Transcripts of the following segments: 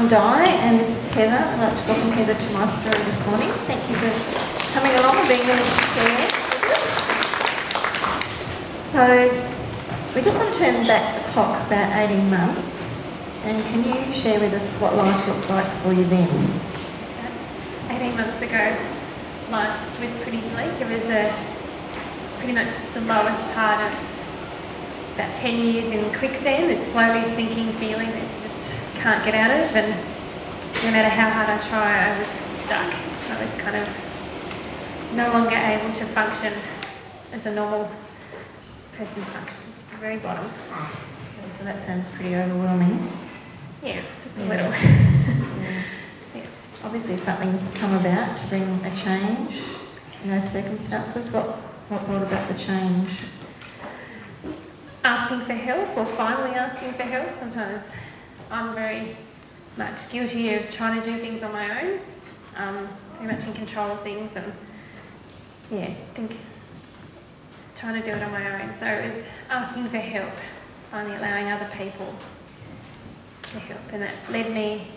I'm Di and this is Heather. I'd like to welcome Heather to my story this morning. Thank you for coming along and being willing to share with us. So we just want to turn back the clock about 18 months, and can you share with us what life looked like for you then? 18 months ago, life was pretty bleak. It was pretty much the lowest part of about 10 years in quicksand. It's slowly sinking feeling that you just can't get out of, and no matter how hard I try, I was stuck. I was kind of no longer able to function as a normal person functions at the very bottom. Okay, so that sounds pretty overwhelming. Yeah, just a little. Yeah. Obviously something's come about to bring a change in those circumstances. What brought about the change? Asking for help, or finally asking for help. Sometimes I'm very much guilty of trying to do things on my own, very much in control of things, and I think trying to do it on my own. So it was asking for help, finally allowing other people to help, and that led me,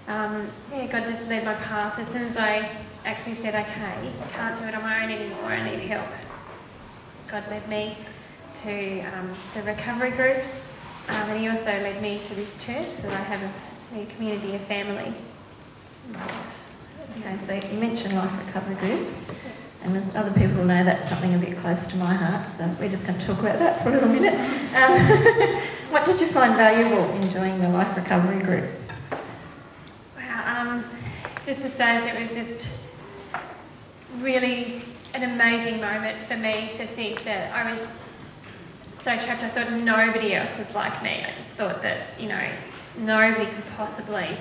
God just led my path. As soon as I actually said, okay, I can't do it on my own anymore, I need help, God led me to the recovery groups, and he also led me to this church that I have a community, a family in my life. Okay, so you mentioned life recovery groups, and as other people know, that's something a bit close to my heart, so we're just going to talk about that for a little minute. What did you find valuable in joining the life recovery groups? Wow, just to say, it was just really an amazing moment for me to think that I was so trapped. I thought nobody else was like me. I just thought that, nobody could possibly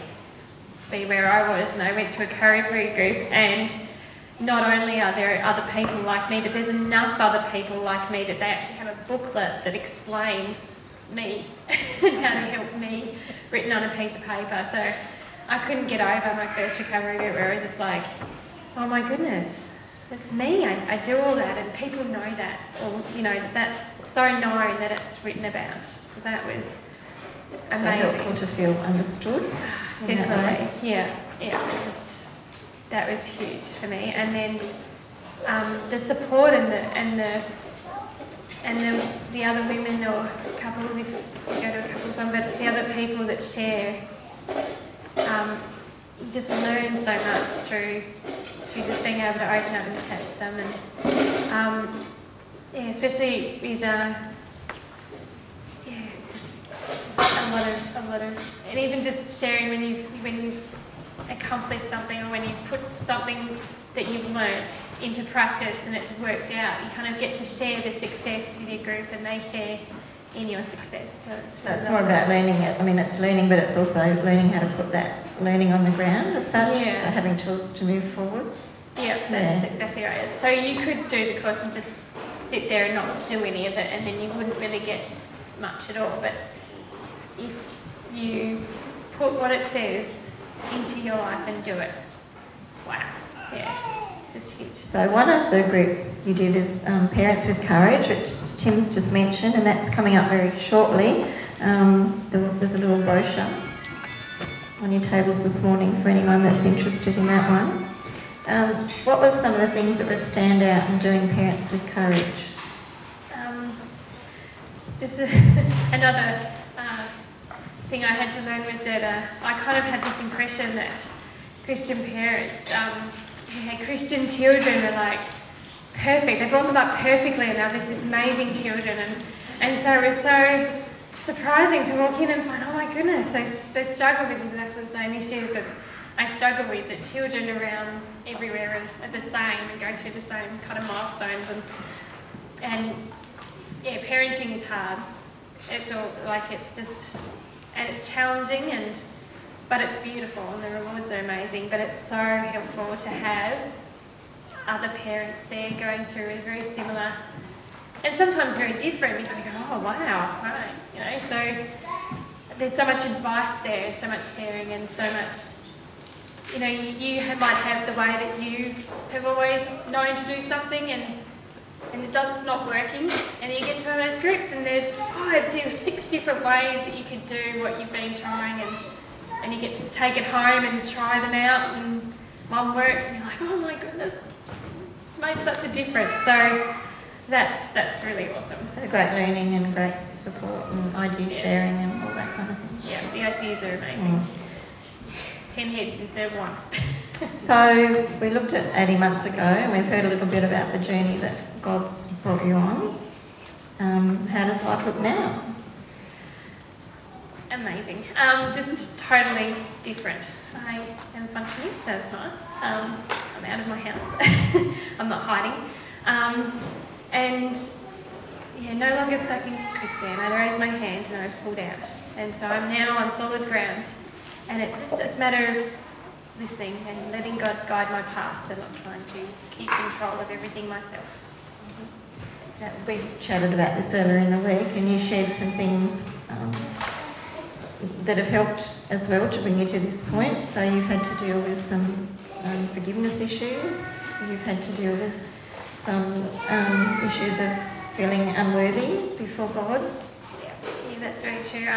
be where I was. And I went to a recovery group, and not only are there other people like me, but there's enough other people like me that they actually have a booklet that explains me and how to help me, written on a piece of paper. So I couldn't get over my first recovery group where I was just like, oh my goodness, it's me. I do all that, and people know that, or that's so known that it's written about. So that was amazing. So helpful to feel understood. Definitely, yeah. That was huge for me. And then the support and the other women or couples, if you go to a couples one, but the other people that share, you just learn so much through just being able to open up and chat to them, and especially with just a lot of, and even just sharing when you've accomplished something, or when you've put something that you've learnt into practice and it's worked out, you kind of get to share the success with your group, and they share in your success. So it's more about learning it. I mean, it's learning, but it's also learning how to put that learning on the ground as such, so having tools to move forward. Yeah, that's exactly right. So you could do the course and just sit there and not do any of it, and then you wouldn't really get much at all. But if you put what it says into your life and do it, wow, just huge. So one of the groups you did is Parents with Courage, which Tim's just mentioned, and that's coming up very shortly. There's a little brochure on your tables this morning for anyone that's interested in that one. What were some of the things that were a standout in doing Parents with Courage? Just another thing I had to learn was that I kind of had this impression that Christian parents who had Christian children were like perfect. They brought them up perfectly, and now there's these amazing children, and so it was so surprising to walk in and find, oh my goodness, they struggle with exactly the same issues that I struggle with, that children around everywhere are the same and go through the same kind of milestones, and parenting is hard. It's all and it's challenging, but it's beautiful, and the rewards are amazing. But it's so helpful to have other parents there going through a very similar, and sometimes very different. You kind of go, oh wow, right, So there's so much advice there, so much sharing, and so much. You might have the way that you have always known to do something, and it's not working, and you get to one of those groups, and there's 5 or 6 different ways that you could do what you've been trying, and get to take it home and try them out, and Mum works, and you're like, oh my goodness, it's made such a difference. So that's really awesome. So great learning and great support and idea sharing and all that kind of thing. Yeah, the ideas are amazing. Just 10 heads instead of one. So we looked at 80 months ago, and we've heard a little bit about the journey that God's brought you on. How does life look now? Amazing. Just totally different. I am functioning, that's nice. I'm out of my house. I'm not hiding. And yeah, no longer stuck in quicksand. I raised my hand and I was pulled out. And so I'm now on solid ground. And it's just a matter of listening and letting God guide my path, and not trying to keep control of everything myself. We chatted about this earlier in the week, and you shared some things that have helped as well to bring you to this point. So you've had to deal with some forgiveness issues. You've had to deal with some issues of feeling unworthy before God. Yeah, that's very true.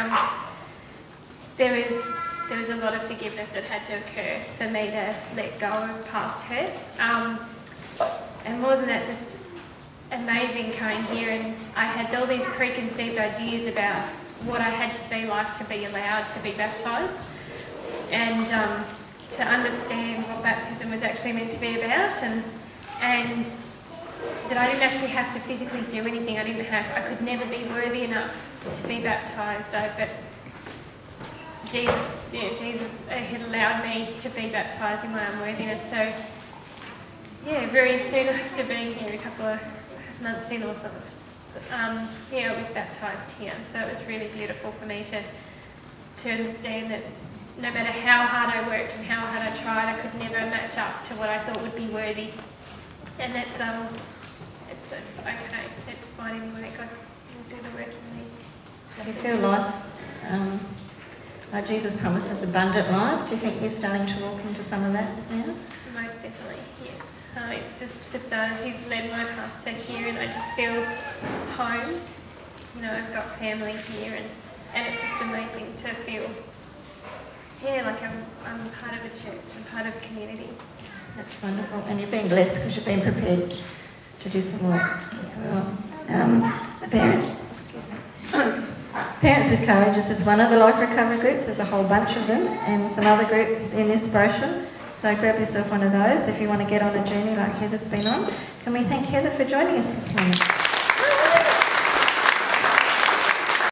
There was a lot of forgiveness that had to occur for me to let go of past hurts. And more than that, just amazing coming here, and I had all these preconceived ideas about what I had to be like to be allowed to be baptised, and to understand what baptism was actually meant to be about, and that I didn't actually have to physically do anything. I could never be worthy enough to be baptised, but Jesus had allowed me to be baptised in my unworthiness. So yeah, very soon after being here, a couple of months in or something, I was baptised here. So it was really beautiful for me to understand that no matter how hard I worked and how hard I tried, I could never match up to what I thought would be worthy. And that's it's okay. It's fine anyway. God will do the work in me. Do you feel life's like Jesus promises abundant life? Do you think you're starting to walk into some of that now? Most definitely, yes. Just for starters, He's led my path to here, and I just feel home. I've got family here, and it's just amazing to feel, like I'm part of a church, I'm part of a community. That's wonderful. And you've been blessed because you've been prepared to do some work as well. Parents with Courage is just one of the life recovery groups. There's a whole bunch of them, and some other groups in this brochure. So grab yourself one of those if you want to get on a journey like Heather's been on. Can we thank Heather for joining us this morning?